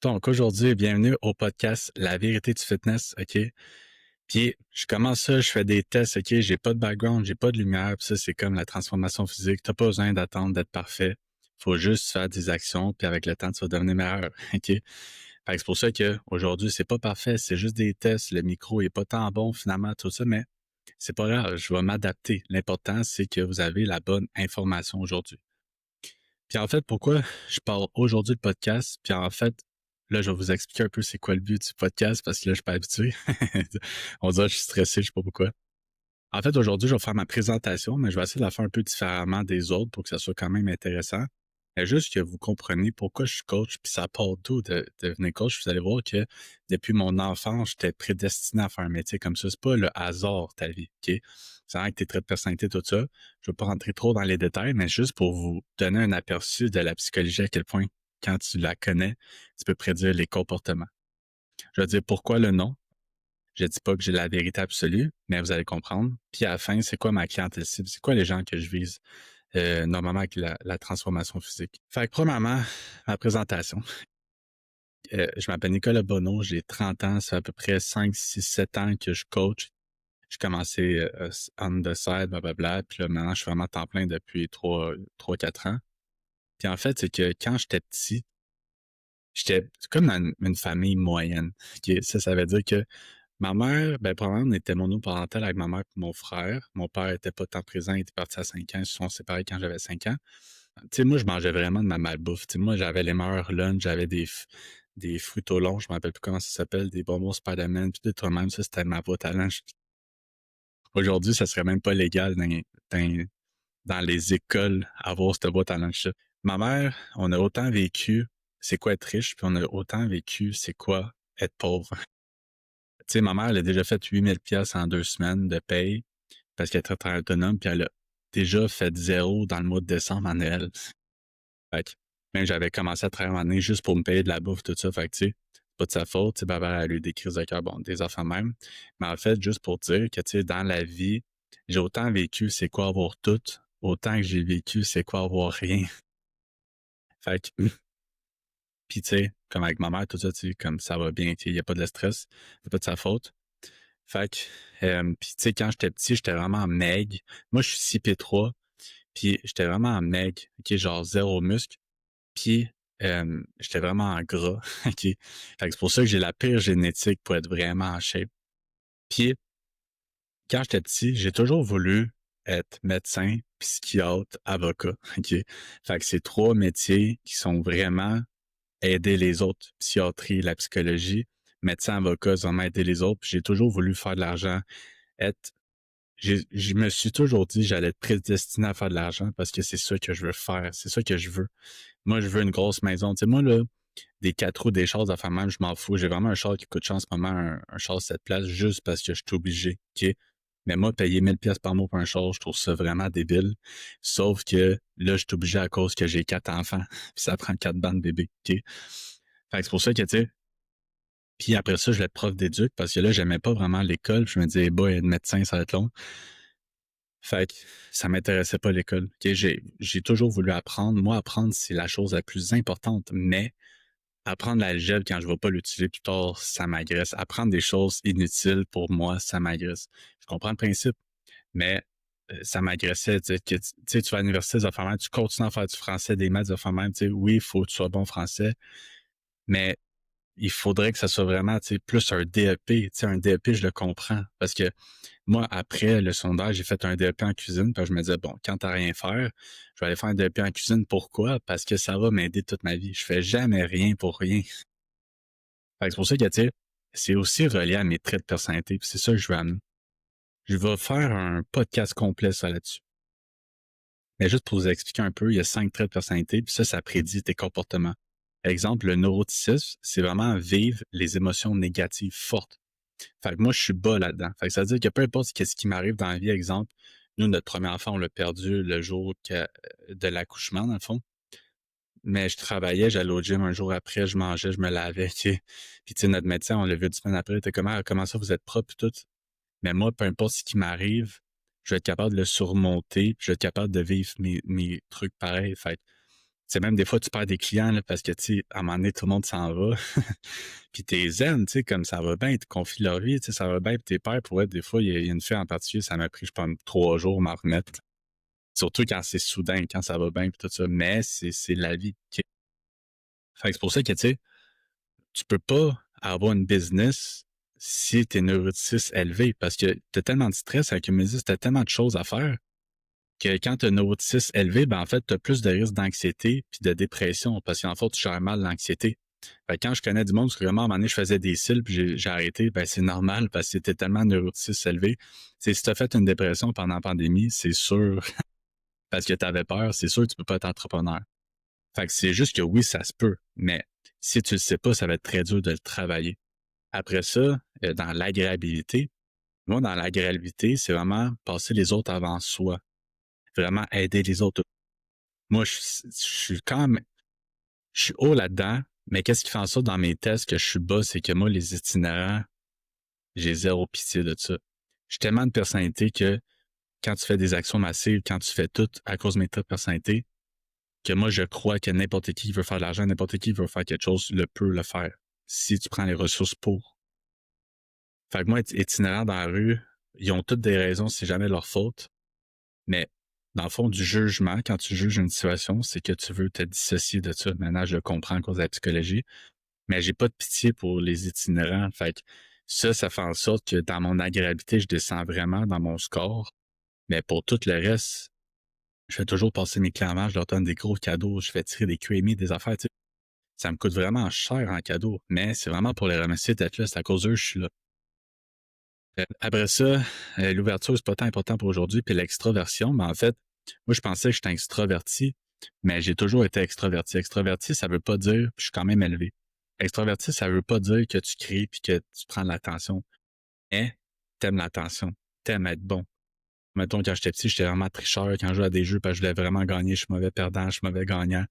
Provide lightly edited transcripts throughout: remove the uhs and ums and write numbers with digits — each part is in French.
Donc aujourd'hui, bienvenue au podcast La vérité du fitness, OK? Puis je commence ça, je fais des tests, OK? J'ai pas de background, j'ai pas de lumière, puis ça, c'est comme la transformation physique. T'as pas besoin d'attendre d'être parfait. Faut juste faire des actions, puis avec le temps, tu vas devenir meilleur, OK? Fait que c'est pour ça que aujourd'hui, c'est pas parfait, c'est juste des tests, le micro est pas tant bon finalement, tout ça, mais c'est pas grave, je vais m'adapter. L'important, c'est que vous avez la bonne information aujourd'hui. Puis en fait, pourquoi je parle aujourd'hui de podcast? Puis en fait, là, je vais vous expliquer un peu c'est quoi le but du podcast parce que là, je suis pas habitué. On dirait que je suis stressé, je sais pas pourquoi. En fait, aujourd'hui, je vais faire ma présentation, mais je vais essayer de la faire un peu différemment des autres pour que ça soit quand même intéressant. Mais juste que vous compreniez pourquoi je suis coach, puis ça part d'où de devenir coach. Vous allez voir que depuis mon enfance, j'étais prédestiné à faire un métier comme ça. C'est pas le hasard, ta vie, OK? C'est vrai que tes traits de personnalité, tout ça. Je ne veux pas rentrer trop dans les détails, mais juste pour vous donner un aperçu de la psychologie, à quel point, quand tu la connais, tu peux prédire les comportements. Je vais dire pourquoi le nom. Je dis pas que j'ai la vérité absolue, mais vous allez comprendre. Puis à la fin, c'est quoi ma clientèle cible? C'est quoi les gens que je vise normalement avec la transformation physique? Fait que premièrement, ma présentation. Je m'appelle Nicolas Bonneau, j'ai 30 ans, ça fait à peu près 5, 6, 7 ans que je coach. J'ai commencé on the side, blablabla, puis là, maintenant, je suis vraiment à temps plein depuis 4 ans. Puis en fait, c'est que quand j'étais petit, j'étais comme dans une famille moyenne. OK? Ça veut dire que ma mère, ben, probablement, on était monoparental avec ma mère et mon frère. Mon père était pas tant présent, il était parti à 5 ans, ils se sont séparés quand j'avais 5 ans. Tu sais, moi, je mangeais vraiment de ma malbouffe. Tu sais, moi, j'avais les meilleurs lunchs, j'avais des fruits au long, je me rappelle plus comment ça s'appelle, des bonbons Spider-Man, puis des trucs même, ça, c'était ma boîte à lunch. Aujourd'hui, ça serait même pas légal dans les écoles avoir cette boîte à lunch-là. Ma mère, on a autant vécu c'est quoi être riche, puis on a autant vécu c'est quoi être pauvre. Tu sais, ma mère, elle a déjà fait 8 000 $ en 2 semaines de paye parce qu'elle est très, très autonome, puis elle a déjà fait zéro dans le mois de décembre en Noël. Fait que même j'avais commencé à travailler en année juste pour me payer de la bouffe, tout ça. Fait que, tu sais, c'est pas de sa faute. Tu sais, ma mère a eu des crises de cœur, bon, des enfants même. Mais en fait, juste pour dire que, tu sais, dans la vie, j'ai autant vécu c'est quoi avoir tout, autant que j'ai vécu c'est quoi avoir rien. Fait que, puis tu sais, comme avec ma mère, tout ça, tu sais, comme ça va bien, tu sais, il y a pas de stress, c'est pas de sa faute. Fait que, puis tu sais, quand j'étais petit, j'étais vraiment maigre. Moi, je suis 6 pieds 3, puis j'étais vraiment maigre, OK, genre zéro muscle. Puis, j'étais vraiment en gras, OK? Fait que c'est pour ça que j'ai la pire génétique pour être vraiment en shape. Puis, quand j'étais petit, j'ai toujours voulu être médecin, psychiatre, avocat, OK? Fait que c'est 3 métiers qui sont vraiment aider les autres. Psychiatrie, la psychologie, médecin, avocat, c'est vraiment aider les autres. Puis j'ai toujours voulu faire de l'argent, être je me suis toujours dit que j'allais être prédestiné à faire de l'argent parce que c'est ça que je veux faire, c'est ça que je veux. Moi, je veux une grosse maison. Tu sais, moi, là, des 4 roues, des choses à faire même, je m'en fous. J'ai vraiment un char qui coûte cher en ce moment, un char 7 places, juste parce que je suis obligé, OK? Mais moi, payer 1000 $ par mois pour un char, je trouve ça vraiment débile. Sauf que là, je suis obligé à cause que j'ai 4 enfants, puis ça prend 4 bancs de bébé, OK? Fait que c'est pour ça que, tu sais, puis après ça, je vais être prof d'éduc parce que là, j'aimais pas vraiment l'école. Je me disais, bah, être médecin, ça va être long. Fait que ça m'intéressait pas l'école. OK? J'ai toujours voulu apprendre. Moi, apprendre, c'est la chose la plus importante, mais apprendre l'algèbre quand je vais pas l'utiliser plus tard, ça m'agresse. Apprendre des choses inutiles, pour moi, ça m'agresse. Je comprends le principe, mais ça m'agressait. Tu sais, tu vas à l'université, des affaires même, tu continues à faire du français, des maths, des affaires même. Tu sais, oui, il faut que tu sois bon en français, mais il faudrait que ça soit vraiment, tu sais, plus un DEP. Tu sais, un DEP, je le comprends. Parce que moi, après le sondage, j'ai fait un DEP en cuisine, puis je me disais, bon, quand t'as rien à faire, je vais aller faire un DEP en cuisine. Pourquoi? Parce que ça va m'aider toute ma vie. Je fais jamais rien pour rien. Fait que c'est pour ça que, tu sais, c'est aussi relié à mes traits de personnalité, puis c'est ça que je veux amener. Je vais faire un podcast complet, ça, là-dessus. Mais juste pour vous expliquer un peu, il y a 5 traits de personnalité, puis ça prédit tes comportements. Exemple, le neuroticisme, c'est vraiment vivre les émotions négatives fortes. Fait que moi, je suis bas là-dedans. Fait que ça veut dire que peu importe ce qui m'arrive dans la vie, exemple, nous, notre premier enfant, on l'a perdu le jour de l'accouchement, dans le fond. Mais je travaillais, j'allais au gym un jour après, je mangeais, je me lavais, tu sais. Puis tu sais, notre médecin, on l'a vu 10 semaines après, il était comme: «Ah, comment ça, vous êtes propre et tout?» Mais moi, peu importe ce qui m'arrive, je vais être capable de le surmonter, puis je vais être capable de vivre mes trucs pareils. Fait C'est même des fois, tu perds des clients là, parce que, tu sais, à un moment donné, tout le monde s'en va. Puis t'es zen, tu sais, comme ça va bien, ils te confient leur vie, tu sais, ça va bien, puis t'es père. Pour être, des fois, il y a une fille en particulier, ça m'a pris, je pense, 3 jours à m'en remettre. Surtout quand c'est soudain, quand ça va bien, puis tout ça. Mais c'est la vie. Fait que c'est pour ça que, tu sais, tu peux pas avoir une business si t'es neuroticiste élevé parce que t'as tellement de stress avec une business, t'as tellement de choses à faire que quand tu as un neuroticisme élevé, ben en fait, tu as plus de risques d'anxiété puis de dépression parce qu'en fait, tu gères mal l'anxiété. Fait que quand je connais du monde, parce que vraiment, à un moment donné, je faisais des cils puis j'ai arrêté, ben c'est normal parce que c'était tellement neuroticisme élevé. C'est si tu as fait une dépression pendant la pandémie, c'est sûr, parce que tu avais peur, c'est sûr que tu peux pas être entrepreneur. Fait que c'est juste que oui, ça se peut, mais si tu le sais pas, ça va être très dur de le travailler. Après ça, dans l'agréabilité, moi, dans l'agréabilité, c'est vraiment passer les autres avant soi. Vraiment aider les autres. Moi, je suis quand même, je suis haut là-dedans, mais qu'est-ce qui fait en sorte dans mes tests que je suis bas, c'est que moi, les itinérants, j'ai zéro pitié de ça. Je suis tellement de personnalité que quand tu fais des actions massives, quand tu fais tout à cause de mes traits de personnalité, que moi, je crois que n'importe qui veut faire de l'argent, n'importe qui veut faire quelque chose, peut le faire. Si tu prends les ressources pour. Fait que moi, itinérant dans la rue, ils ont toutes des raisons, c'est jamais leur faute. Mais dans le fond, du jugement, quand tu juges une situation, c'est que tu veux te dissocier de ça. Maintenant, je le comprends à cause de la psychologie, mais j'ai pas de pitié pour les itinérants. Fait que ça fait en sorte que dans mon agréabilité, je descends vraiment dans mon score. Mais pour tout le reste, je fais toujours passer mes clients avant, je leur donne des gros cadeaux, je fais tirer des QMI, des affaires, tu sais. Ça me coûte vraiment cher en cadeau, mais c'est vraiment pour les remercier d'être là. C'est à cause d'eux que je suis là. Après ça, l'ouverture, c'est pas tant important pour aujourd'hui, puis l'extraversion, mais en fait, moi, je pensais que j'étais extraverti, mais j'ai toujours été extraverti. Extraverti, ça veut pas dire, puis je suis quand même élevé. Extraverti, ça veut pas dire que tu cries puis que tu prends de l'attention. Mais t'aimes l'attention, t'aimes être bon. Mettons, quand j'étais petit, j'étais vraiment tricheur. Quand je jouais à des jeux, parce que je voulais vraiment gagner, je suis mauvais perdant, je suis mauvais gagnant.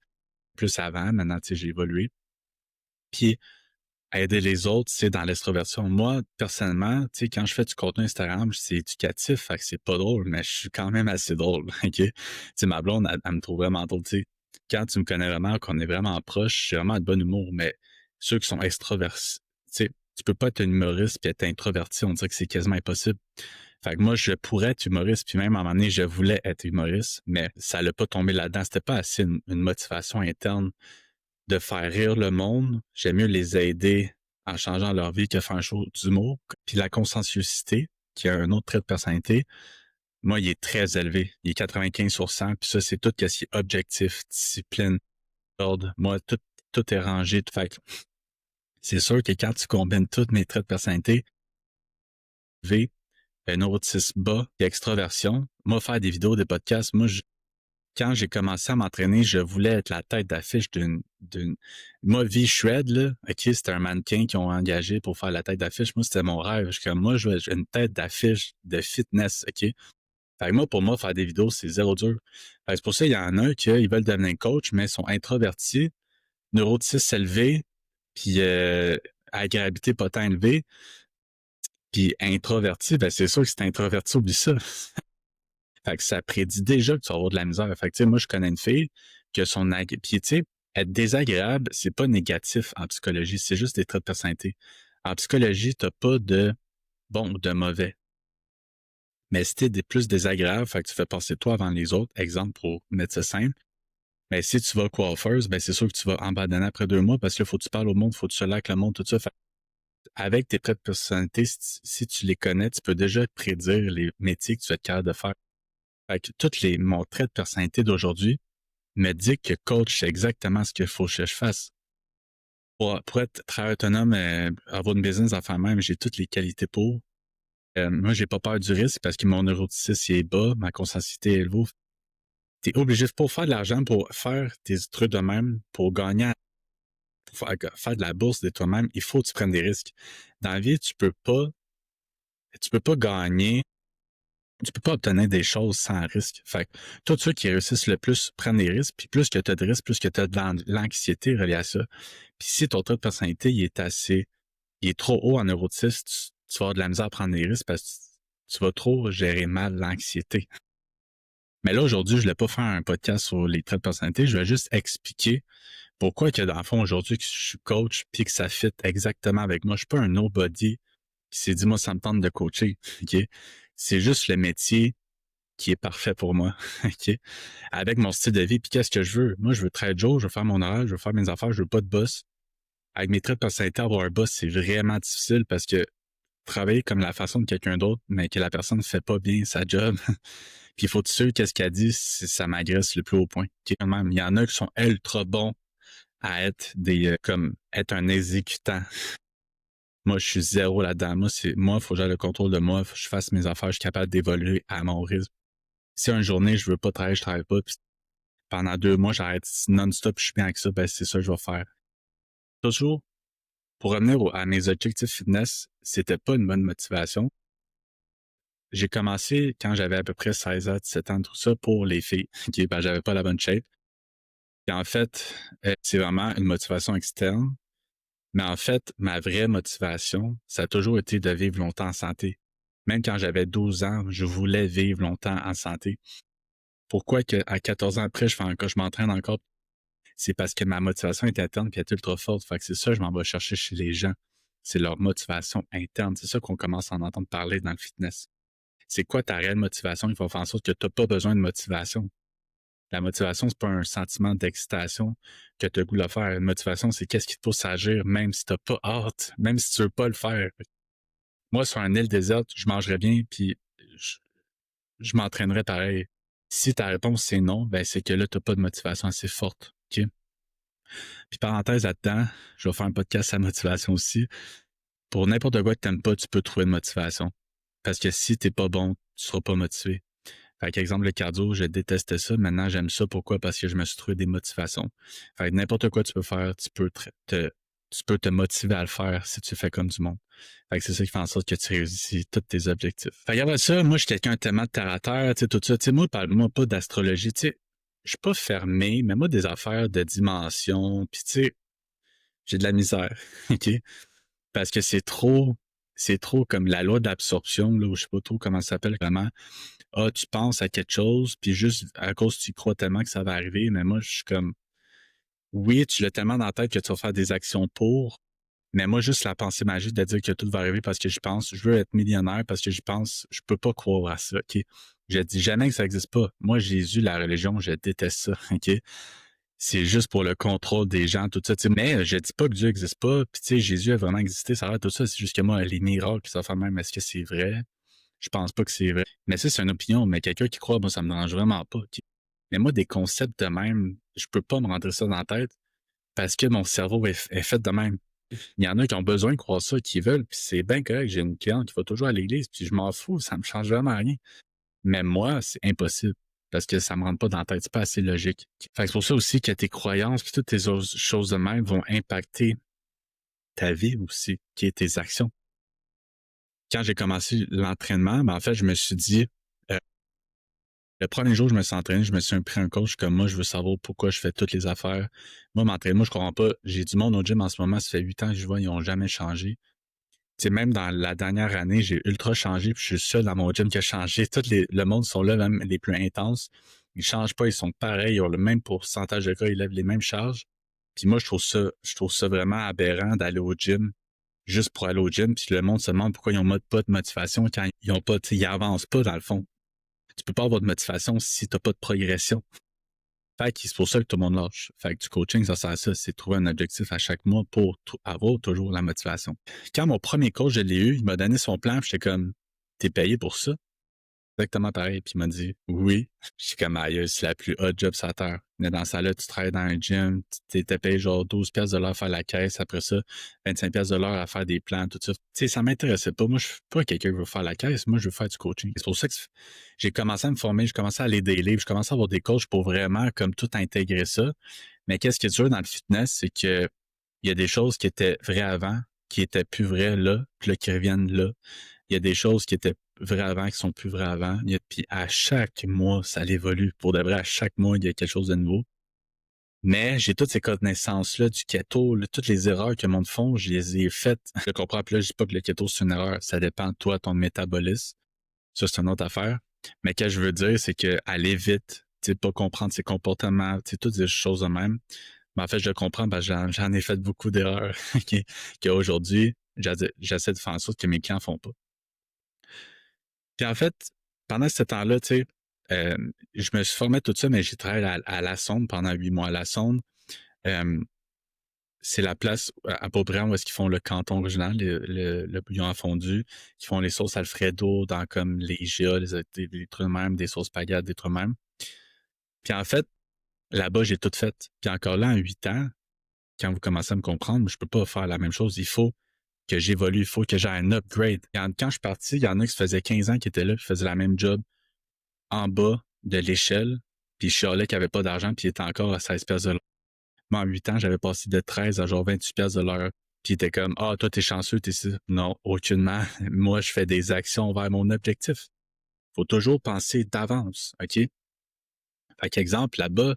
Plus avant, maintenant, tu sais, j'ai évolué. Puis, aider les autres, c'est dans l'extroversion. Moi, personnellement, tu sais, quand je fais du contenu Instagram, c'est éducatif, fait que c'est pas drôle, mais je suis quand même assez drôle, OK? Tu sais, ma blonde, elle me trouve vraiment drôle, tu sais. Quand tu me connais vraiment, qu'on est vraiment proche, j'ai vraiment de bon humour, mais ceux qui sont extrovertis, tu sais, tu peux pas être un humoriste puis être introverti, on dirait que c'est quasiment impossible. Fait que moi, je pourrais être humoriste, puis même à un moment donné, je voulais être humoriste, mais ça l'a pas tombé là-dedans. C'était pas assez une motivation interne de faire rire le monde. J'aime mieux les aider en changeant leur vie que faire un show d'humour. Puis la conscienciosité, qui a un autre trait de personnalité, moi, il est très élevé. Il est 95%. Puis ça, c'est tout ce qui est objectif, discipline, ordre. Moi, tout est rangé. Fait que c'est sûr que quand tu combines tous mes traits de personnalité, V, neurotisme bas et extraversion, moi, faire des vidéos, des podcasts, moi, quand j'ai commencé à m'entraîner, je voulais être la tête d'affiche d'une... Moi, V-Shred, là, OK, c'était un mannequin qu'ils ont engagé pour faire la tête d'affiche. Moi, c'était mon rêve. Je suis comme, moi, je veux une tête d'affiche de fitness, OK? Fait que moi, pour moi, faire des vidéos, c'est zéro dur. Fait que c'est pour ça qu'il y en a qui ils veulent devenir coach, mais ils sont introvertis, neuroticisme élevé, puis agréabilité pas tant élevée, puis introverti, ben c'est sûr que si t'es introverti, oublie ça. Fait que ça prédit déjà que tu vas avoir de la misère. Fait que, tu sais, moi, je connais une fille que puis, tu sais, être désagréable, c'est pas négatif en psychologie, c'est juste des traits de personnalité. En psychologie, t'as pas de bon ou de mauvais. Mais si t'es plus désagréable, fait que tu fais passer toi avant les autres, exemple pour mettre ça simple, mais si tu vas coiffeuse, ben c'est sûr que tu vas abandonner après 2 mois parce que là, faut que tu parles au monde, faut que tu sois là avec le monde, tout ça. Fait avec tes traits de personnalité, si tu les connais, tu peux déjà prédire les métiers que tu vas être capable de faire. Fait que mon trait de personnalité d'aujourd'hui me dit que coach, c'est exactement ce qu'il faut que je fasse. Pour être très autonome, avoir une business en faire même, j'ai toutes les qualités pour. Moi, j'ai pas peur du risque parce que mon neuroticisme est bas, ma conscientité est élevée. T'es obligé pour faire de l'argent, pour faire tes trucs de même, pour gagner, pour faire de la bourse de toi-même, il faut que tu prennes des risques. Dans la vie, tu peux pas gagner. Tu peux pas obtenir des choses sans risque. Fait que tous ceux qui réussissent le plus prennent des risques, puis plus que tu as de risques, plus que tu as de l'anxiété reliée à ça. Puis si ton taux de personnalité il est trop haut en neurotisme, tu vas avoir de la misère à prendre des risques parce que tu vas trop gérer mal l'anxiété. Mais là, aujourd'hui, je voulais pas faire un podcast sur les traits de personnalité. Je vais juste expliquer pourquoi que dans le fond, aujourd'hui, que je suis coach puis que ça fit exactement avec moi. Je suis pas un nobody qui s'est dit, moi, ça me tente de coacher. OK? C'est juste le métier qui est parfait pour moi. OK? Avec mon style de vie. Puis qu'est-ce que je veux? Moi, je veux travailler de jour, je veux faire mon horaire, je veux faire mes affaires, je veux pas de boss. Avec mes traits de personnalité, avoir un boss, c'est vraiment difficile parce que travailler comme la façon de quelqu'un d'autre, mais que la personne ne fait pas bien sa job, puis il faut être sûr qu'est-ce qu'elle dit, ça m'agresse le plus haut point. Même, il y en a qui sont ultra bons à être comme être un exécutant. Moi, je suis zéro là-dedans. Moi, il faut que j'aie le contrôle de moi, faut que je fasse mes affaires, je suis capable d'évoluer à mon rythme. Si une journée, je veux pas travailler, je travaille pas, puis pendant 2 mois, j'arrête non-stop, je suis bien avec ça, ben c'est ça que je vais faire. Toujours, pour revenir à mes objectifs fitness, c'était pas une bonne motivation. J'ai commencé quand j'avais à peu près 16 ans, 17 ans, tout ça, pour les filles. OK, ben, j'avais pas la bonne shape. Et en fait, c'est vraiment une motivation externe. Mais en fait, ma vraie motivation, ça a toujours été de vivre longtemps en santé. Même quand j'avais 12 ans, je voulais vivre longtemps en santé. Pourquoi à 14 ans après, je m'entraîne encore? C'est parce que ma motivation est interne et elle est ultra forte. Fait que c'est ça, je m'en vais chercher chez les gens. C'est leur motivation interne. C'est ça qu'on commence à en entendre parler dans le fitness. C'est quoi ta réelle motivation? Il faut faire en sorte que tu n'as pas besoin de motivation. La motivation, c'est pas un sentiment d'excitation que tu as le goût de le faire. Une motivation, c'est qu'est-ce qui te pousse à agir, même si tu n'as pas hâte, même si tu veux pas le faire. Moi, sur un île déserte, je mangerais bien, puis je, je m'entraînerais pareil. Si ta réponse c'est non, ben c'est que là, tu n'as pas de motivation assez forte. OK? Puis parenthèse là-dedans, je vais faire un podcast à motivation aussi. Pour n'importe quoi que tu n'aimes pas, tu peux trouver une motivation. Parce que si tu n'es pas bon, tu ne seras pas motivé. Fait qu'exemple, le cardio, je détestais ça. Maintenant, j'aime ça. Pourquoi? Parce que je me suis trouvé des motivations. Fait que n'importe quoi tu peux faire, tu peux te motiver à le faire si tu fais comme du monde. Fait que c'est ça qui fait en sorte que tu réussis tous tes objectifs. Fait que après ça, moi, je suis quelqu'un tellement de terre à terre, tu sais, tout ça. Tu sais, moi, parle-moi pas d'astrologie. Tu sais, je suis pas fermé, mais moi, des affaires de dimension, puis tu sais, j'ai de la misère. OK? Parce que c'est trop comme la loi d'absorption, là, ou je sais pas trop comment ça s'appelle vraiment. Ah, tu penses à quelque chose, puis juste à cause tu crois tellement que ça va arriver, mais moi, je suis comme, oui, tu l'as tellement dans la tête que tu vas faire des actions pour, mais moi, juste la pensée magique de dire que tout va arriver parce que j'y pense, je veux être millionnaire parce que j'y pense, je peux pas croire à ça, OK? Je dis jamais que ça existe pas. Moi, Jésus, la religion, je déteste ça, OK? C'est juste pour le contrôle des gens, tout ça, tu sais. Mais je dis pas que Dieu n'existe pas, puis tu sais, Jésus a vraiment existé, ça a l'air tout ça, c'est juste que moi, les miracles, puis ça fait même, est-ce que c'est vrai? Je pense pas que c'est vrai. Mais ça, c'est une opinion. Mais quelqu'un qui croit, moi, ça me dérange vraiment pas. Mais moi, des concepts de même, je peux pas me rentrer ça dans la tête parce que mon cerveau est fait de même. Il y en a qui ont besoin de croire ça, qui veulent, puis c'est bien correct. J'ai une cliente qui va toujours à l'église, puis je m'en fous, ça me change vraiment rien. Mais moi, c'est impossible parce que ça me rentre pas dans la tête, c'est pas assez logique. Fait que c'est pour ça aussi que tes croyances puis toutes tes autres choses de même vont impacter ta vie aussi, qui est tes actions. Quand j'ai commencé l'entraînement, ben en fait, je me suis dit, euh, le premier jour, je me suis entraîné, je me suis pris un coach comme moi, je veux savoir pourquoi je fais toutes les affaires. Moi, m'entraîner, moi, je comprends pas. J'ai du monde au gym en ce moment, ça fait 8 ans que je vois, ils ont jamais changé. Tu sais, même dans la dernière année, j'ai ultra changé, puis je suis seul dans mon gym qui a changé. Le monde sont là, même les plus intenses. Ils changent pas, ils sont pareils, ils ont le même pourcentage de cas, ils lèvent les mêmes charges. Puis moi, je trouve ça vraiment aberrant d'aller au gym juste pour aller au gym, puis le monde se demande pourquoi ils ont pas de motivation quand ils ont pas, tu sais, ils avancent pas dans le fond. Tu peux pas avoir de motivation si t'as pas de progression. Fait que c'est pour ça que tout le monde lâche. Fait que du coaching, ça sert à ça, c'est trouver un objectif à chaque mois pour avoir toujours la motivation. Quand mon premier coach, je l'ai eu, il m'a donné son plan, j'étais comme, t'es payé pour ça? Exactement pareil. Puis il m'a dit, oui. J'étais comme, aïe, c'est la plus hot job sur la terre. Mais dans ça là, tu travailles dans un gym, tu t'es payé genre 12 pièces de l'heure à faire la caisse, après ça, 25 pièces de l'heure à faire des plans, tout ça. Tu sais, ça m'intéressait pas. Moi, je suis pas quelqu'un qui veut faire la caisse. Moi, je veux faire du coaching. C'est pour ça que j'ai commencé à me former, j'ai commencé à aller des livres, j'ai commencé à avoir des coachs pour vraiment, comme tout intégrer ça. Mais qu'est-ce qui est dur dans le fitness, c'est que il y a des choses qui étaient vraies avant, qui étaient plus vraies là, puis là, qui reviennent là. Il y a des choses qui étaient vraies avant, qui sont plus vraies avant. Puis à chaque mois, ça évolue. Pour de vrai, à chaque mois, il y a quelque chose de nouveau. Mais j'ai toutes ces connaissances-là du keto, là, toutes les erreurs que le monde font, je les ai faites. Je comprends. Puis là, je dis pas que le keto, c'est une erreur. Ça dépend de toi, ton métabolisme. Ça, c'est une autre affaire. Mais ce que je veux dire, c'est qu'aller vite, tu sais, pas comprendre ses comportements, tu sais, toutes ces choses de même. Mais en fait, je le comprends parce que j'en ai fait beaucoup d'erreurs qu'aujourd'hui, j'essaie de faire en sorte que mes clients font pas. Puis en fait, pendant ce temps-là, tu sais, je me suis formé tout ça, mais j'ai travaillé à la sonde pendant 8 mois. À la sonde, euh, c'est la place à Beaubriand où est-ce qu'ils font le canton original, le bouillon à fondu, qui font les sauces Alfredo dans comme les IGA, des trucs de même, des sauces spaghetti, des trucs de même. Puis en fait, là-bas, j'ai tout fait. Puis encore là, en 8 ans, quand vous commencez à me comprendre, je peux pas faire la même chose. Il faut que j'évolue, il faut que j'ai un upgrade. Quand je suis parti, il y en a qui faisaient 15 ans qui étaient là, qui faisaient la même job en bas de l'échelle, puis je chialais qu'il n'y avait pas d'argent, puis il était encore à 16 piastres de l'heure. Moi, en 8 ans, j'avais passé de 13 à genre 28 piastres de l'heure. Puis il était comme, ah, toi, t'es chanceux, t'es ici. Non, aucunement. Moi, je fais des actions vers mon objectif. Faut toujours penser d'avance, OK? Fait qu'exemple, là-bas,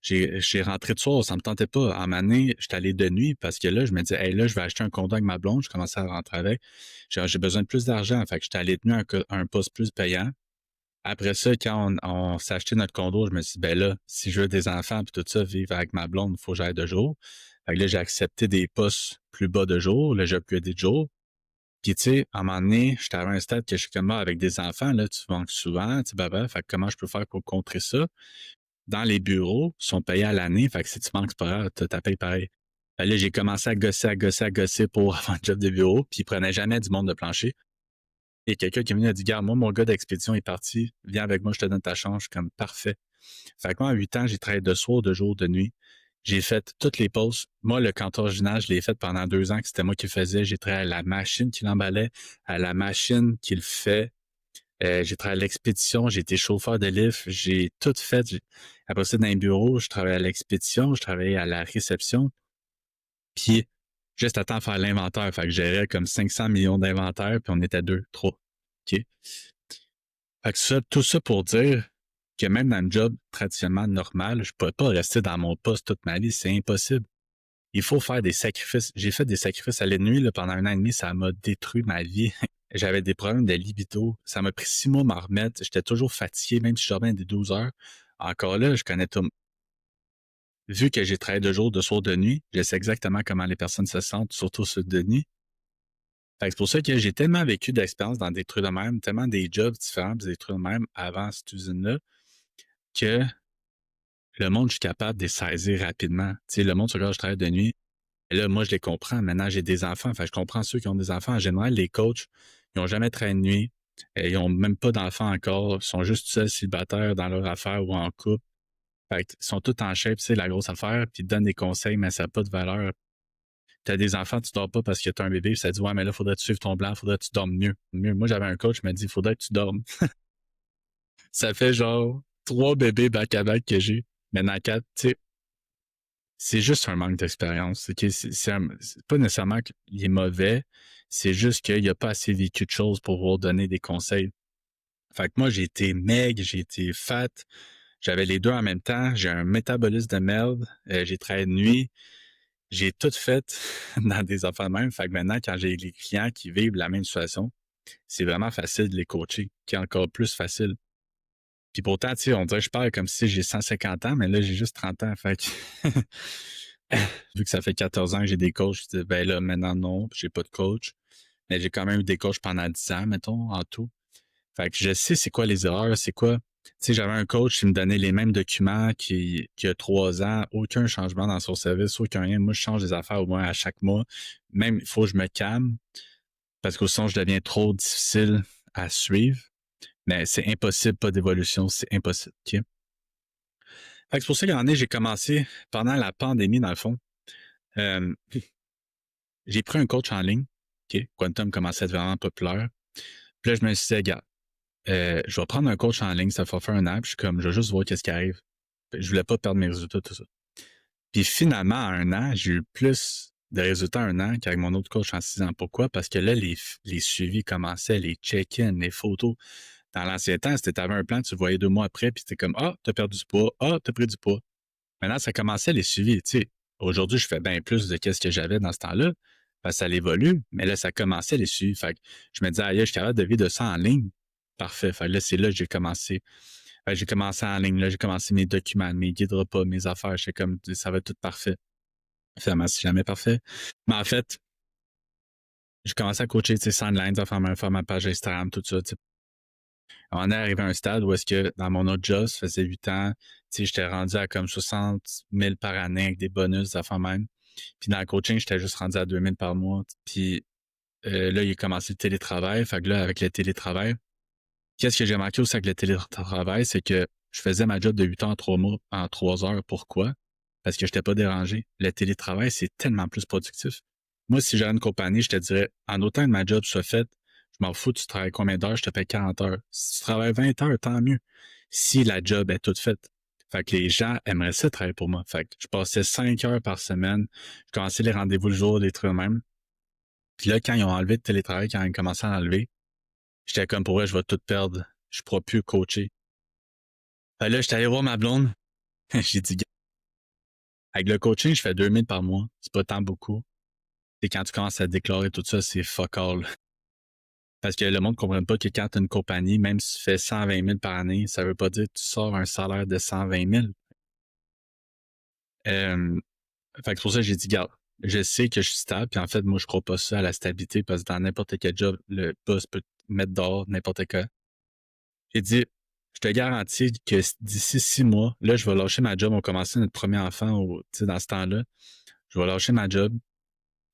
j'ai rentré de soir, ça me tentait pas. En année, j'étais allé de nuit parce que là, je me disais, hey, là, je vais acheter un condo avec ma blonde. Je commençais à rentrer avec. J'ai besoin de plus d'argent. Fait que j'étais allé de nuit à un poste plus payant. Après ça, quand on s'est acheté notre condo, je me suis dit, ben là, si je veux des enfants et tout ça, vivre avec ma blonde, il faut que j'aille de jour. Fait que là, j'ai accepté des postes plus bas de jour. Là, j'ai upgradé de jour. Puis, tu sais, à un moment donné, j'étais à un stade que je suis comme, avec des enfants, là, tu manques souvent, tu sais, baba. Fait que comment je peux faire pour contrer ça? Dans les bureaux, ils sont payés à l'année. Fait que si tu manques, c'est pas grave, t'as payé pareil. Fait que là, j'ai commencé à gosser pour avoir un job de bureau. Puis, ils prenaient jamais du monde de plancher. Et quelqu'un qui est venu a dit, garde, moi, mon gars d'expédition est parti. Viens avec moi, je te donne ta chance. Je suis comme, parfait. Fait que moi, à 8 ans, j'ai travaillé de soir, de jour, de nuit. J'ai fait toutes les pauses. Moi, le canton original, je l'ai fait pendant 2 ans, que c'était moi qui le faisais. J'ai travaillé à la machine qui l'emballait, à la machine qui le fait. J'ai travaillé à l'expédition, j'ai été chauffeur de lift, j'ai tout fait. Après ça, dans les bureaux, je travaillais à l'expédition, je travaillais à la réception. Puis, juste à temps de faire l'inventaire. Fait que je gérais comme 500 millions d'inventaires, puis on était 2, 3. OK? Fait que ça, tout ça pour dire que même dans un job traditionnellement normal, je ne pourrais pas rester dans mon poste toute ma vie, c'est impossible. Il faut faire des sacrifices. J'ai fait des sacrifices à la nuit là, pendant 1 an et demi, ça m'a détruit ma vie. J'avais des problèmes de libido. Ça m'a pris 6 mois à m'en remettre. J'étais toujours fatigué, même si je dormais des 12 heures. Encore là, je connais tout. Vu que j'ai travaillé de jour, de soir, de nuit, je sais exactement comment les personnes se sentent, surtout ceux de nuit. Fait que c'est pour ça que j'ai tellement vécu d'expérience dans des trucs de même, tellement des jobs différents, des trucs de même avant cette usine-là, que le monde, je suis capable de les saisir rapidement. Tu sais, le monde sur lequel je travaille de nuit, et là, moi, je les comprends. Maintenant, j'ai des enfants. Enfin, je comprends ceux qui ont des enfants. En général, les coachs, ils n'ont jamais travaillé de nuit. Ils n'ont même pas d'enfants encore. Ils sont juste seuls célibataires dans leur affaire ou en couple. Fait que, ils sont tous en shape, c'est la grosse affaire, puis ils te donnent des conseils, mais ça n'a pas de valeur. Tu as des enfants, tu dors pas parce que tu as un bébé, puis ça dit, ouais, mais là, faudrait que tu suives ton plan, faudrait que tu dormes mieux. Moi, j'avais un coach qui m'a dit, faudrait que tu dormes. Ça fait genre 3 bébés back-à-back que j'ai. Maintenant 4, tu sais, c'est juste un manque d'expérience. C'est pas nécessairement qu'il est mauvais, c'est juste qu'il n'a pas assez vécu de choses pour vous donner des conseils. Fait que moi, j'ai été maigre, j'ai été fat, j'avais les deux en même temps, j'ai un métabolisme de merde, j'ai travaillé de nuit, j'ai tout fait dans des affaires de même. Fait que maintenant, quand j'ai les clients qui vivent la même situation, c'est vraiment facile de les coacher, qui est encore plus facile. Puis pourtant, tu sais, on dirait que je parle comme si j'ai 150 ans, mais là, j'ai juste 30 ans. Fait que vu que ça fait 14 ans que j'ai des coachs, je dis, ben là, maintenant, non, j'ai pas de coach. Mais j'ai quand même eu des coachs pendant 10 ans, mettons, en tout. Fait que je sais c'est quoi les erreurs, c'est quoi. Tu sais, j'avais un coach qui me donnait les mêmes documents qui a 3 ans, aucun changement dans son service, aucun rien. Moi, je change des affaires au moins à chaque mois. Même, il faut que je me calme parce qu'au son, je deviens trop difficile à suivre. Mais c'est impossible, pas d'évolution, c'est impossible. OK? Fait que c'est pour ça qu'en année, j'ai commencé pendant la pandémie, dans le fond. Euh, j'ai pris un coach en ligne. OK? Quantum commençait à être vraiment populaire. Puis là, je me suis dit, regarde, je vais prendre un coach en ligne, ça va faire un an. Puis je suis comme, je vais juste voir qu'est-ce qui arrive. Je voulais pas perdre mes résultats, tout ça. Puis finalement, à un an, j'ai eu plus de résultats en un an qu'avec mon autre coach en 6 ans. Pourquoi? Parce que là, les suivis commençaient, les check-ins, les photos. Dans l'ancien temps, c'était t'avais un plan, tu le voyais 2 mois après, puis c'était comme, ah, t'as perdu du poids, ah, t'as pris du poids. Maintenant, ça commençait les suivis. Tu sais, aujourd'hui, je fais bien plus de ce que j'avais dans ce temps-là, parce que ça évolue, mais là, ça commençait les suivis. Fait que je me disais, aïe, je suis capable de vivre de ça en ligne. Parfait. Fait que là, c'est là que j'ai commencé. J'ai commencé en ligne, là, j'ai commencé mes documents, mes guides repas, mes affaires. J'étais comme, ça va être tout parfait. Finalement, c'est jamais parfait. Mais en fait, j'ai commencé à coacher, tu sais, Sandlines, à faire ma page Instagram, tout ça, tu sais. On est arrivé à un stade où est-ce que dans mon autre job, ça faisait 8 ans, tu sais, j'étais rendu à comme 60 000 par année avec des bonus, des affaires même. Puis dans le coaching, j'étais juste rendu à 2 000 par mois. Puis là, il a commencé le télétravail. Fait que là, avec le télétravail, qu'est-ce que j'ai remarqué aussi avec le télétravail, c'est que je faisais ma job de 8 heures en 3 mois, en 3 heures. Pourquoi? Parce que je n'étais pas dérangé. Le télétravail, c'est tellement plus productif. Moi, si j'avais une compagnie, je te dirais, en autant que ma job soit faite, je m'en fous, tu travailles combien d'heures, je te paye 40 heures. Si tu travailles 20 heures, tant mieux. Si la job est toute faite. Fait que les gens aimeraient ça travailler pour moi. Fait que je passais 5 heures par semaine. Je commençais les rendez-vous le jour, des trucs même. Puis là, quand ils ont enlevé le télétravail, quand ils ont commencé à enlever, j'étais comme pour vrai, je vais tout perdre. Je ne pourrai plus coacher. Fait là, j'étais allé voir ma blonde. J'ai dit, avec le coaching, je fais 2000 par mois. C'est pas tant beaucoup. Et quand tu commences à déclarer tout ça, c'est fuck all. Parce que le monde ne comprend pas que quand tu as une compagnie, même si tu fais 120 000 par année, ça veut pas dire que tu sors un salaire de 120 000. Fait que c'est pour ça que j'ai dit, garde, je sais que je suis stable, puis en fait, moi, je crois pas ça à la stabilité, parce que dans n'importe quel job, le boss peut te mettre dehors, n'importe quoi. J'ai dit, je te garantis que d'ici 6 mois, là, je vais lâcher ma job, on va commencer notre premier enfant dans ce temps-là. Je vais lâcher ma job,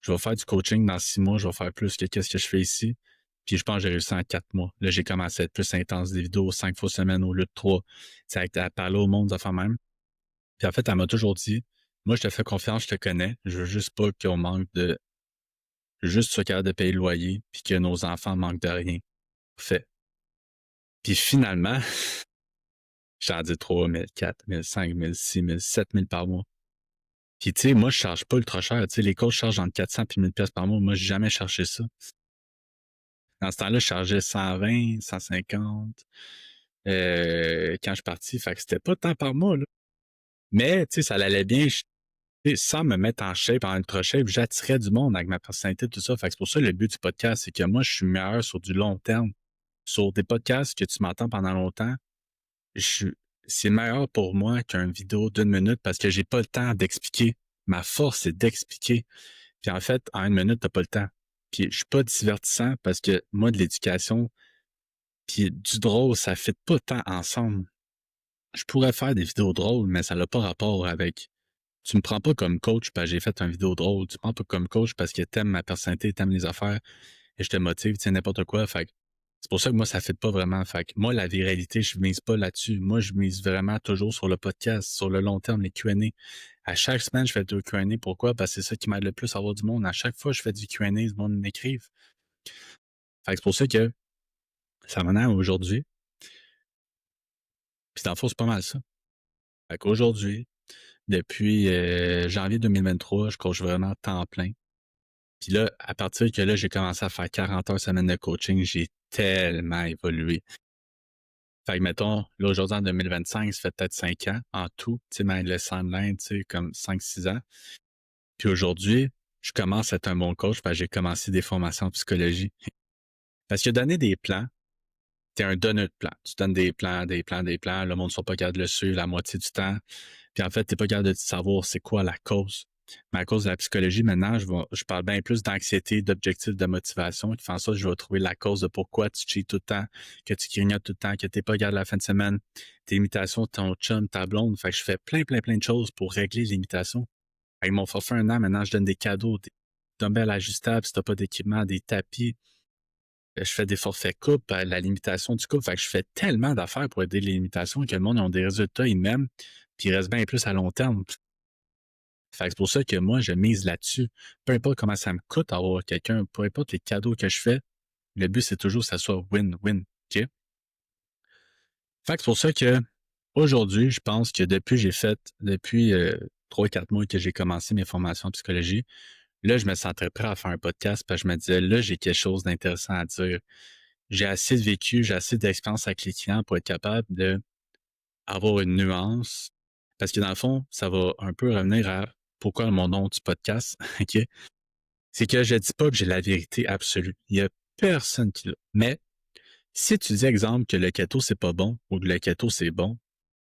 je vais faire du coaching dans 6 mois, je vais faire plus que qu'est-ce que je fais ici. Puis je pense que j'ai réussi en 4 mois. Là, j'ai commencé à être plus intense, des vidéos 5 fois semaine au lieu de 3. C'est à parler au monde, de même. Puis en fait, elle m'a toujours dit, moi, je te fais confiance, je te connais. Je veux juste pas qu'on manque de... Je veux juste que tu sois capable de payer le loyer, puis que nos enfants manquent de rien. Fait. Puis finalement, j'en dis 3 000, 4 000, 5 000, 6 000, 7 000 par mois. Puis tu sais, moi, je charge pas ultra cher. Tu sais, les coachs chargent entre 400 et 1000 pièces par mois. Moi, j'ai jamais cherché ça. Dans ce temps-là, je chargeais 120, 150 quand je suis parti. Fait que c'était pas tant par mois, là. Mais, tu sais, ça allait bien. Sans me mettre en shape, en ultra shape, j'attirais du monde avec ma personnalité, tout ça. Fait que c'est pour ça le but du podcast, c'est que moi, je suis meilleur sur du long terme. Sur des podcasts que tu m'entends pendant longtemps, je, c'est meilleur pour moi qu'une vidéo d'une minute parce que j'ai pas le temps d'expliquer. Ma force, c'est d'expliquer. Puis en fait, en 1 minute, t'as pas le temps. Puis je suis pas divertissant parce que moi, de l'éducation, puis du drôle, ça fait pas tant ensemble. Je pourrais faire des vidéos drôles, mais ça n'a pas rapport avec. Tu me prends pas comme coach parce que j'ai fait une vidéo drôle. Tu me prends pas comme coach parce que t'aimes ma personnalité, t'aimes les affaires et je te motive, tu sais, n'importe quoi. Fait que c'est pour ça que moi, ça fait pas vraiment. Fait que moi, la viralité, je mise pas là-dessus. Moi, je mise vraiment toujours sur le podcast, sur le long terme, les Q&A. À chaque semaine, je fais 2 Q&A. Pourquoi? Parce que c'est ça qui m'aide le plus à avoir du monde. À chaque fois, je fais du Q&A, le monde m'écrive. Fait que c'est pour ça que ça m'en est aujourd'hui. Puis dans le fond, c'est pas mal ça. Fait qu'aujourd'hui, depuis janvier 2023, je coach vraiment temps plein. Puis là, à partir que là, j'ai commencé à faire 40 heures semaine de coaching, j'ai tellement évolué. Fait que mettons, là, aujourd'hui, en 2025, ça fait peut-être 5 ans en tout. Tu sais, même le Sandline, tu sais, comme 5-6 ans. Puis aujourd'hui, je commence à être un bon coach parce que j'ai commencé des formations en psychologie. Parce que donner des plans, t'es un donneur de plans. Tu donnes des plans, des plans, des plans. Le monde ne soit pas capable de le suivre la moitié du temps. Puis en fait, t'es pas capable de savoir c'est quoi la cause. Mais à cause de la psychologie, maintenant, je parle bien plus d'anxiété, d'objectifs, de motivation, qui fait en sorte que je vais trouver la cause de pourquoi tu cheats tout le temps, que tu grignotes tout le temps, que t'es pas capable la fin de semaine, tes limitations, ton chum, ta blonde. Fait que je fais plein de choses pour régler les limitations. Avec mon forfait 1 an, maintenant, je donne des cadeaux, des dumbbells ajustables si t'as pas d'équipement, des tapis. Je fais des forfaits couple, la limitation du couple. Fait que je fais tellement d'affaires pour aider les limitations que le monde, ils ont des résultats, ils m'aiment, puis ils restent bien plus à long terme. Fait que c'est pour ça que moi, je mise là-dessus. Peu importe comment ça me coûte avoir quelqu'un, peu importe les cadeaux que je fais, le but, c'est toujours que ça soit win-win. OK? Fait que c'est pour ça que aujourd'hui, je pense que depuis 3-4 mois que j'ai commencé mes formations en psychologie, là, je me sentais prêt à faire un podcast parce que je me disais, là, j'ai quelque chose d'intéressant à dire. J'ai assez de vécu, j'ai assez d'expérience avec les clients pour être capable d'avoir une nuance. Parce que dans le fond, ça va un peu revenir à pourquoi mon nom du podcast, OK? C'est que je dis pas que j'ai la vérité absolue. Il y a personne qui l'a. Mais Si tu dis, exemple, que le keto, c'est pas bon ou que le keto, c'est bon,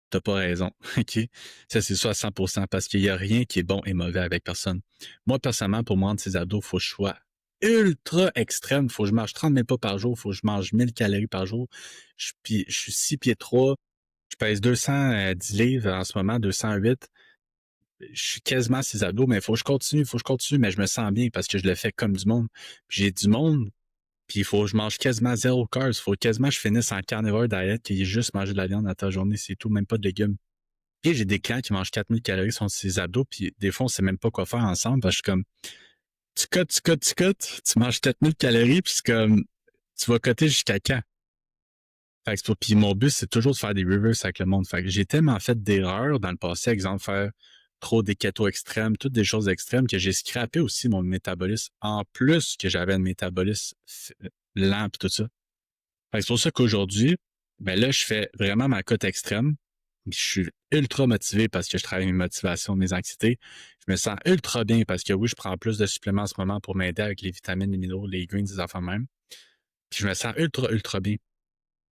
t'as pas raison, OK? Ça, c'est ça à 100% parce qu'il y a rien qui est bon et mauvais avec personne. Moi, personnellement, pour me rendre ces abdos, faut que je sois ultra extrême. Faut que je marche 30 000 pas par jour. Faut que je mange 1000 calories par jour. Je suis 6 pieds 3. Je pèse 210 livres en ce moment, 208. Je suis quasiment à ces abdos, mais il faut que je continue, mais je me sens bien parce que je le fais comme du monde. J'ai du monde, puis il faut que je mange quasiment zéro carbs. Il faut quasiment que je finisse en carnivore diet, qui est juste manger de la viande à ta journée, c'est tout, même pas de légumes. Puis j'ai des clients qui mangent 4000 calories sur ses abdos, puis des fois, on sait même pas quoi faire ensemble, parce que je suis comme, tu manges 4000 calories, puis c'est comme, tu vas coter jusqu'à quand? Fait que puis mon but, c'est toujours de faire des reverse avec le monde. Fait que j'ai tellement fait d'erreurs dans le passé, exemple, faire trop des ketos extrêmes, toutes des choses extrêmes, que j'ai scrappé aussi mon métabolisme, en plus que j'avais un métabolisme lent pis tout ça. Fait que c'est pour ça qu'aujourd'hui, ben là, je fais vraiment ma cote extrême. Je suis ultra motivé parce que je travaille mes motivations, mes anxiétés. Je me sens ultra bien parce que oui, je prends plus de suppléments en ce moment pour m'aider avec les vitamines, les minéraux, les greens, des enfants même. Puis je me sens ultra bien.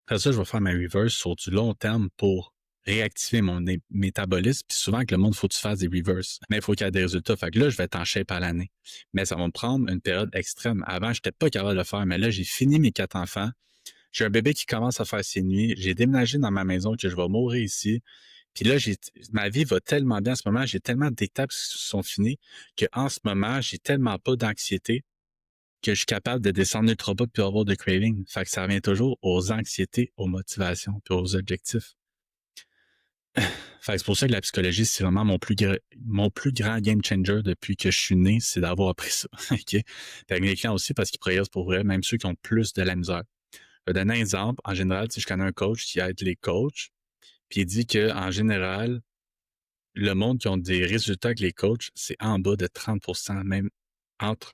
Après ça, je vais faire ma reverse sur du long terme pour réactiver mon métabolisme. Puis souvent, que le monde, faut que tu fasses des reverses. Mais il faut qu'il y ait des résultats. Fait que là, je vais être en shape à l'année. Mais ça va me prendre une période extrême. Avant, je n'étais pas capable de le faire. Mais là, j'ai fini mes 4 enfants. J'ai un bébé qui commence à faire ses nuits. J'ai déménagé dans ma maison que je vais mourir ici. Puis là, ma vie va tellement bien en ce moment. J'ai tellement d'étapes qui sont finies qu'en ce moment, j'ai tellement pas d'anxiété que je suis capable de descendre ultra bas puis avoir de craving. Fait que ça revient toujours aux anxiétés, aux motivations puis aux objectifs. Fait que c'est pour ça que la psychologie, c'est vraiment mon plus grand game changer depuis que je suis né, c'est d'avoir appris ça. OK? Puis avec mes clients aussi, parce qu'ils progressent pour vrai, même ceux qui ont plus de la misère. Je vais donner un exemple. En général, si je connais un coach qui aide les coachs, puis il dit que en général, le monde qui ont des résultats avec les coachs, c'est en bas de 30%, même entre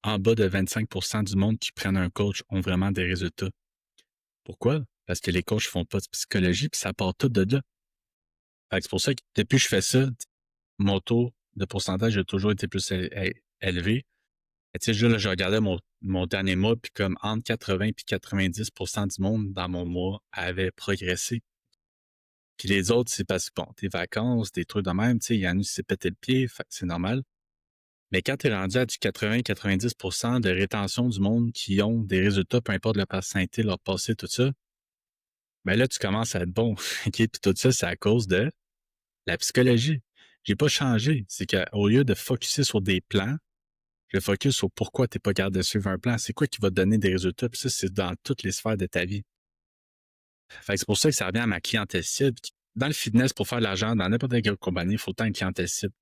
en bas de 25% du monde qui prennent un coach ont vraiment des résultats. Pourquoi? Parce que les coachs font pas de psychologie, puis ça part tout de là. Fait que c'est pour ça que depuis que je fais ça, mon taux de pourcentage a toujours été plus élevé. Et tu sais, là, je regardais mon dernier mois, puis comme entre 80 et 90% du monde dans mon mois avait progressé. Puis les autres, c'est parce que, bon, tes vacances, des trucs de même, tu sais, il y en a qui s'est pété le pied, fait que c'est normal. Mais quand tu es rendu à du 80-90% de rétention du monde qui ont des résultats, peu importe leur personnalité, leur passé, tout ça, ben là, tu commences à être bon. OK? Puis tout ça, c'est à cause de la psychologie. J'ai pas changé. C'est qu'au lieu de focuser sur des plans, je focus sur pourquoi tu n'es pas capable de suivre un plan. C'est quoi qui va te donner des résultats? Puis ça, c'est dans toutes les sphères de ta vie. Fait que c'est pour ça que ça revient à ma clientèle cible. Dans le fitness, pour faire de l'argent, dans n'importe quelle compagnie, il faut tant une clientèle cible.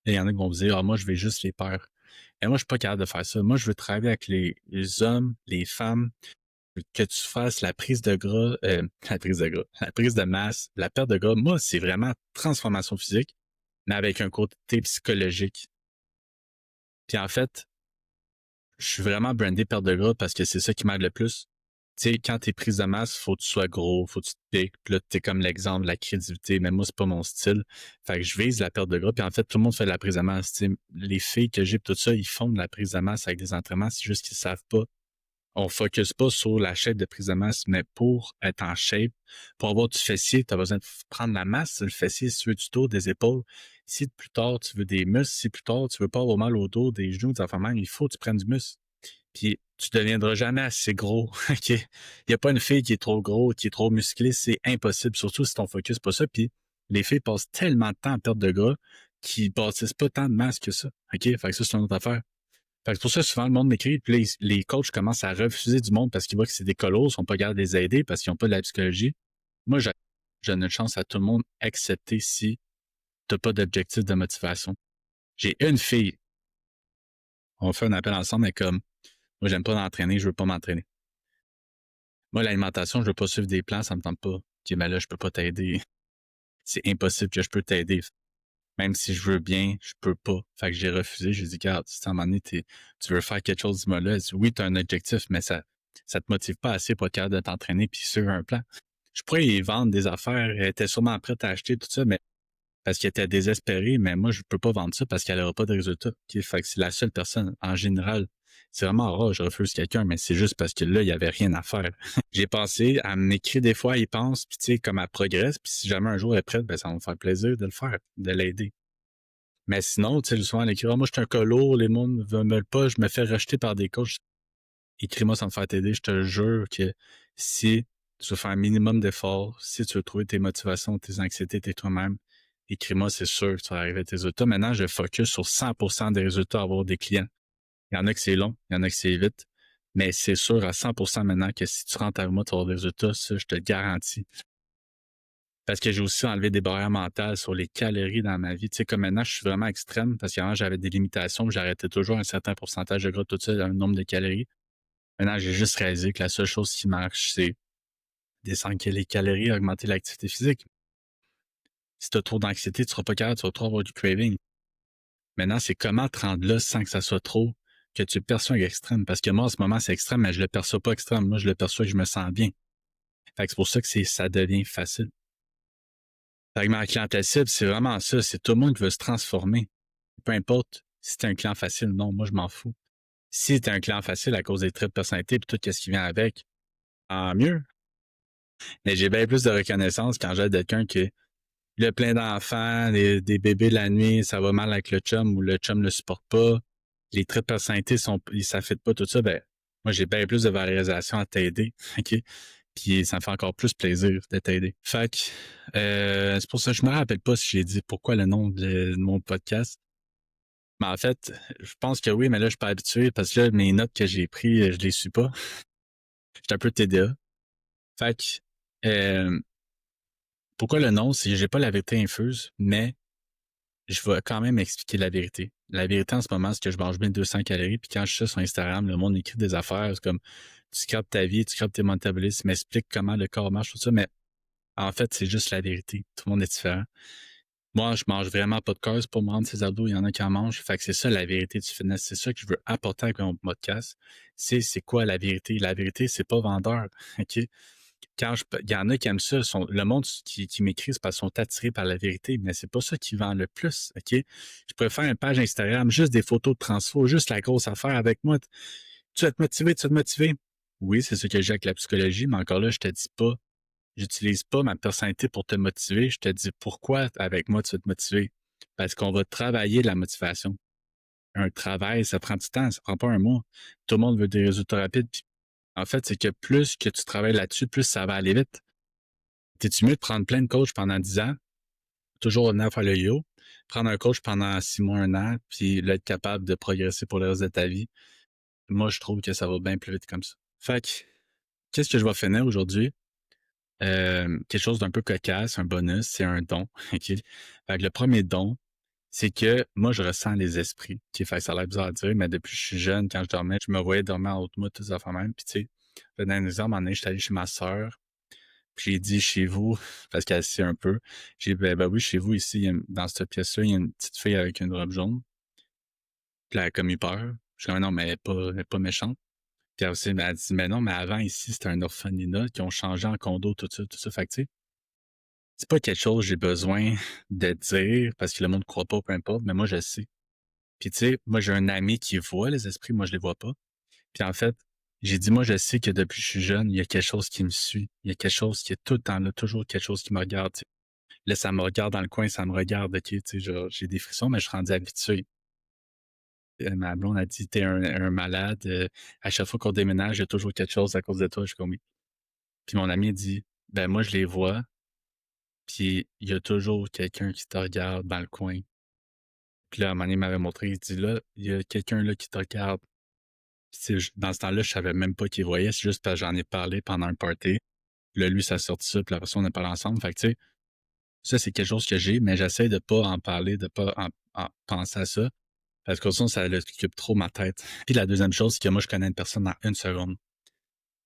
Et il y en a qui vont vous dire, ah, moi, je vais juste les peurs. Et moi, je suis pas capable de faire ça. Moi, je veux travailler avec les hommes, les femmes, que tu fasses la prise de gras, la prise de masse, la perte de gras. Moi, c'est vraiment transformation physique, mais avec un côté psychologique. Puis en fait, je suis vraiment brandé perte de gras parce que c'est ça qui m'aide le plus. Tu sais, quand t'es prise de masse, faut que tu sois gros, faut que tu te piques. Puis là, t'es comme l'exemple de la crédibilité. Mais moi, c'est pas mon style. Fait que je vise la perte de gras. Puis en fait, tout le monde fait de la prise de masse. Tu sais, les filles que j'ai, tout ça, ils font de la prise de masse avec des entraînements. C'est juste qu'ils savent pas. On focus pas sur la shape de prise de masse, mais pour être en shape, pour avoir du fessier, tu as besoin de prendre la masse, le fessier, si tu veux du dos, des épaules. Si plus tard, tu veux des muscles, si plus tard, tu veux pas avoir mal au dos, des genoux, des enfants même, il faut que tu prennes du muscle. Puis tu deviendras jamais assez gros. OK? Il n'y a pas une fille qui est trop gros, qui est trop musclée, c'est impossible, surtout si ton focus pas ça. Puis les filles passent tellement de temps à perdre de gras qu'ils bâtissent pas tant de masse que ça. OK? Fait que ça, c'est une autre affaire. Fait que c'est pour ça que souvent le monde m'écrit, puis les coachs commencent à refuser du monde parce qu'ils voient que c'est des colos, ils sont pas capables de les aider parce qu'ils n'ont pas de la psychologie. Moi, je donne une chance à tout le monde, excepté si tu n'as pas d'objectif de motivation. J'ai une fille, on fait un appel ensemble, mais comme moi, j'aime pas m'entraîner, je veux pas m'entraîner. Moi, l'alimentation, je veux pas suivre des plans, ça me tente pas. OK, ben là, je peux pas t'aider. C'est impossible que je peux t'aider. Même si je veux bien, je peux pas. Fait que j'ai refusé. J'ai dit, regarde, si à un moment donné, tu veux faire quelque chose, dis-moi là. Oui, tu as un objectif, mais ça te motive pas assez pour être capable de t'entraîner puis suivre un plan. Je pourrais y vendre des affaires. Elle était sûrement prête à acheter tout ça, mais parce qu'elle était désespérée, mais moi, je peux pas vendre ça parce qu'elle aura pas de résultat. Okay? Fait que c'est la seule personne, en général. C'est vraiment rare, je refuse quelqu'un, mais c'est juste parce que là, il y avait rien à faire. J'ai pensé à m'écrire des fois, il pense, puis tu sais, comme elle progresse, puis si jamais un jour elle est prête, ben ça va me faire plaisir de le faire, de l'aider. Mais sinon, tu sais, souvent, elle écrit, ah, moi, je suis un colo, les mondes ne me veulent pas, je me fais rejeter par des coachs. Écris-moi sans me faire t'aider, je te jure que si tu veux faire un minimum d'efforts, si tu veux trouver tes motivations, tes anxiétés, t'es toi-même, écris-moi, c'est sûr que tu vas arriver à tes résultats. Maintenant, je focus sur 100% des résultats à avoir des clients. Il y en a que c'est long, il y en a que c'est vite, mais c'est sûr à 100% maintenant que si tu rentres avec moi, tu vas avoir des résultats, ça, je te le garantis. Parce que j'ai aussi enlevé des barrières mentales sur les calories dans ma vie. Tu sais, comme maintenant, je suis vraiment extrême parce qu'avant, j'avais des limitations, j'arrêtais toujours un certain pourcentage de gras, tout ça, un nombre de calories. Maintenant, j'ai juste réalisé que la seule chose qui marche, c'est descendre les calories, augmenter l'activité physique. Si tu as trop d'anxiété, tu ne seras pas capable, tu vas trop avoir du craving. Maintenant, c'est comment te rendre là sans que ça soit trop, que tu le perçois extrême. Parce que moi, en ce moment, c'est extrême, mais je le perçois pas extrême. Moi, je le perçois que je me sens bien. Fait que c'est pour ça que ça devient facile. Fait que ma clientèle cible, c'est vraiment ça. C'est tout le monde qui veut se transformer. Peu importe si tu es un client facile, non, moi, je m'en fous. Si tu es un client facile à cause des traits de personnalité et tout ce qui vient avec, tant mieux. Mais j'ai bien plus de reconnaissance quand j'aide quelqu'un qui a plein d'enfants, des bébés la nuit, ça va mal avec le chum ou le chum le supporte pas. Les traits de personnalité ils s'affaitent pas, tout ça. Ben, moi, j'ai bien plus de valorisation à t'aider. OK? Puis ça me fait encore plus plaisir de t'aider. Fait que, c'est pour ça que je me rappelle pas si j'ai dit pourquoi le nom de mon podcast. Mais en fait, je pense que oui, mais là, je suis pas habitué parce que là, mes notes que j'ai prises, je les suis pas. J'étais un peu TDA. Fait que, pourquoi le nom? C'est que j'ai pas la vérité infuse, mais je vais quand même expliquer la vérité. La vérité en ce moment, c'est que je mange 1200 calories, puis quand je suis sur Instagram, le monde écrit des affaires, c'est comme tu scrapes ta vie, tu scrapes tes métabolismes, m'explique comment le corps marche, tout ça, mais en fait, c'est juste la vérité. Tout le monde est différent. Moi, je mange vraiment pas de cause pour me rendre ces abdos, il y en a qui en mangent. Fait que c'est ça la vérité du fitness. C'est ça que je veux apporter avec mon podcast. C'est quoi la vérité? La vérité, c'est pas vendeur. OK? Il y en a qui aiment ça, le monde qui m'écrit, c'est parce qu'ils sont attirés par la vérité, mais c'est pas ça qui vend le plus, OK? Je pourrais faire une page Instagram, juste des photos de transfo, juste la grosse affaire avec moi. Tu vas te motiver, tu vas te motiver. Oui, c'est ce que j'ai avec la psychologie, mais encore là, je te dis pas, j'utilise pas ma personnalité pour te motiver, je te dis pourquoi avec moi tu vas te motiver. Parce qu'on va travailler la motivation. Un travail, ça prend du temps, ça prend pas un mois. Tout le monde veut des résultats rapides, puis en fait, c'est que plus que tu travailles là-dessus, plus ça va aller vite. T'es-tu mieux de prendre plein de coachs pendant 10 ans, toujours neuf à le yo, prendre un coach pendant 6 mois, un an, puis là, être capable de progresser pour le reste de ta vie? Moi, je trouve que ça va bien plus vite comme ça. Fait que, qu'est-ce que je vais finir aujourd'hui? Quelque chose d'un peu cocasse, un bonus, c'est un don. OK? Fait que le premier don, c'est que moi, je ressens les esprits. OK? Fait que ça a l'air bizarre à dire, mais depuis que je suis jeune, quand je dormais, je me voyais dormir en haut de moi, toutes ces affaires même. Puis tu sais, je vais donner un exemple, un je suis allé chez ma sœur, puis j'ai dit chez vous, parce qu'elle sait un peu. J'ai dit, ben oui, chez vous, ici, dans cette pièce-là, il y a une petite fille avec une robe jaune. Puis elle a comme eu peur. Je suis comme, non, mais elle est pas méchante. Puis elle aussi, elle a dit, mais non, mais avant, ici, c'était un orphelinat qui ont changé en condo, tout ça, tout ça. Fait que, tu sais, c'est pas quelque chose que j'ai besoin de dire parce que le monde ne croit pas, peu importe, mais moi, je sais. Puis, tu sais, moi, j'ai un ami qui voit les esprits, moi, je les vois pas. Puis, en fait, j'ai dit, moi, je sais que depuis que je suis jeune, il y a quelque chose qui me suit. Il y a quelque chose qui est tout le temps là, toujours quelque chose qui me regarde. Tu sais. Là, ça me regarde dans le coin, ça me regarde, OK, tu sais, genre, j'ai des frissons, mais je suis rendu habitué. Ma blonde a dit, t'es un malade. À chaque fois qu'on déménage, il y a toujours quelque chose à cause de toi. Je suis comme, oui. Puis mon ami dit, ben moi, je les vois, puis il y a toujours quelqu'un qui te regarde dans le coin. Puis là, à un moment donné, il m'avait montré, il dit, là, il y a quelqu'un là qui te regarde. Puis tu sais, dans ce temps-là, je savais même pas qu'il voyait, c'est juste parce que j'en ai parlé pendant un party. Puis là, lui, ça a sorti ça, puis la personne, on a parlé ensemble. Fait que, tu sais, ça, c'est quelque chose que j'ai, mais j'essaie de pas en parler, de pas en penser à ça, parce que sinon, ça occupe trop ma tête. Puis la deuxième chose, c'est que moi, je connais une personne en une seconde.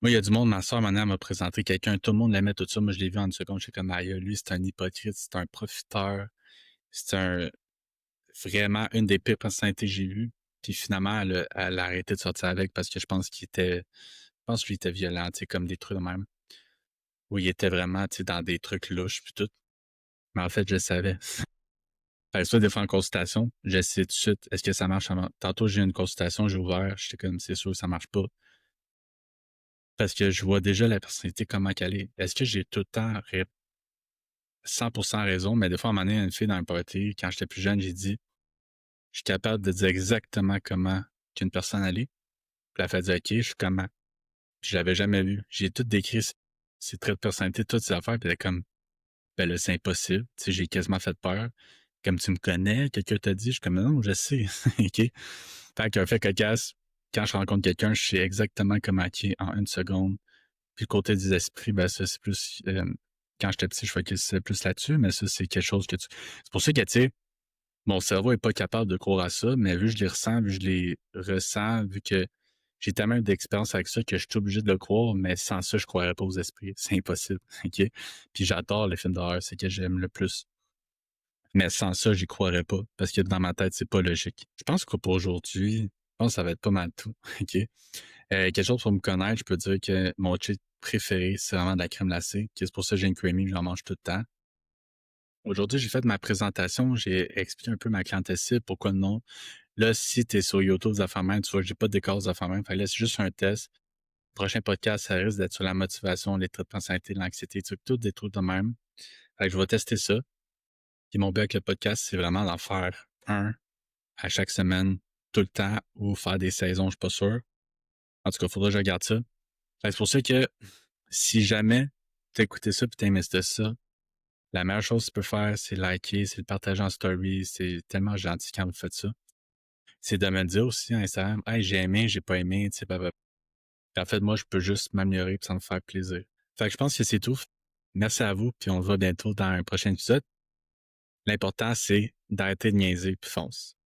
Moi, il y a du monde, ma soeur, maintenant, m'a présenté quelqu'un, tout le monde l'aimait, tout ça. Moi, je l'ai vu en une seconde, je suis comme, aïe, lui, c'est un hypocrite, c'est un profiteur, c'est vraiment une des pires personnalités que j'ai vues. Puis finalement, elle a arrêté de sortir avec parce que je pense que lui était violent, tu sais, comme des trucs de même. Où il était vraiment, tu sais, dans des trucs louches, puis tout. Mais en fait, je le savais. Ça, des fois en consultation, j'essaie tout de suite, est-ce que ça marche? Tantôt, j'ai eu une consultation, j'ai ouvert, j'étais comme, c'est sûr, ça marche pas. Parce que je vois déjà la personnalité, comment qu'elle est. Est-ce que j'ai tout le temps 100% raison? Mais des fois, à un moment donné, une fille dans un party, quand j'étais plus jeune, j'ai dit, je suis capable de dire exactement comment qu'une personne allait. Puis elle a fait dire, OK, je suis comment? Puis je l'avais jamais vu. J'ai tout décrit ses traits de personnalité, toutes ces affaires, puis elle est comme, ben là, c'est impossible. Tu sais, j'ai quasiment fait peur. Comme tu me connais, quelqu'un t'a dit, je suis comme, non, je sais. OK? Fait qu'un fait cocasse, quand je rencontre quelqu'un, je sais exactement comment il est en une seconde. Puis le côté des esprits, ben ça, c'est plus, quand j'étais petit, je focusais plus là-dessus, mais ça, c'est quelque chose que c'est pour ça que, tu sais, mon cerveau est pas capable de croire à ça, mais vu que je les ressens, vu que je les ressens, vu que j'ai tellement d'expérience avec ça que je suis obligé de le croire, mais sans ça, je croirais pas aux esprits. C'est impossible. OK? Puis j'adore les films d'horreur, c'est que j'aime le plus. Mais sans ça, j'y croirais pas. Parce que dans ma tête, c'est pas logique. Je pense que pour aujourd'hui, je pense que ça va être pas mal tout. OK? Quelque chose pour me connaître, je peux dire que mon cheat préféré, c'est vraiment de la crème glacée. C'est pour ça que j'ai une creamy, j'en mange tout le temps. Aujourd'hui, j'ai fait ma présentation, j'ai expliqué un peu ma clientèle cible, pourquoi non. Là, si tu es sur YouTube des affaires même, tu vois, j'ai pas de décor des affaires même. Fait que là, c'est juste un test. Prochain podcast, ça risque d'être sur la motivation, les traits de personnalité, l'anxiété, tout des trucs de même. Fait que je vais tester ça. Puis mon but avec le podcast, c'est vraiment d'en faire un à chaque semaine, tout le temps, ou faire des saisons, je suis pas sûr. En tout cas, il faudra que je regarde ça. Fait que c'est pour ça que si jamais tu as écouté ça et tu as aimé ça, la meilleure chose que tu peux faire, c'est liker, c'est le partager en story. C'est tellement gentil quand vous faites ça. C'est de me dire aussi à Instagram, hey, j'ai aimé, j'ai pas aimé, tu sais, en fait, moi, je peux juste m'améliorer et ça me faire plaisir. Fait que je pense que c'est tout. Merci à vous, puis on se voit bientôt dans un prochain épisode. L'important, c'est d'arrêter de niaiser puis fonce.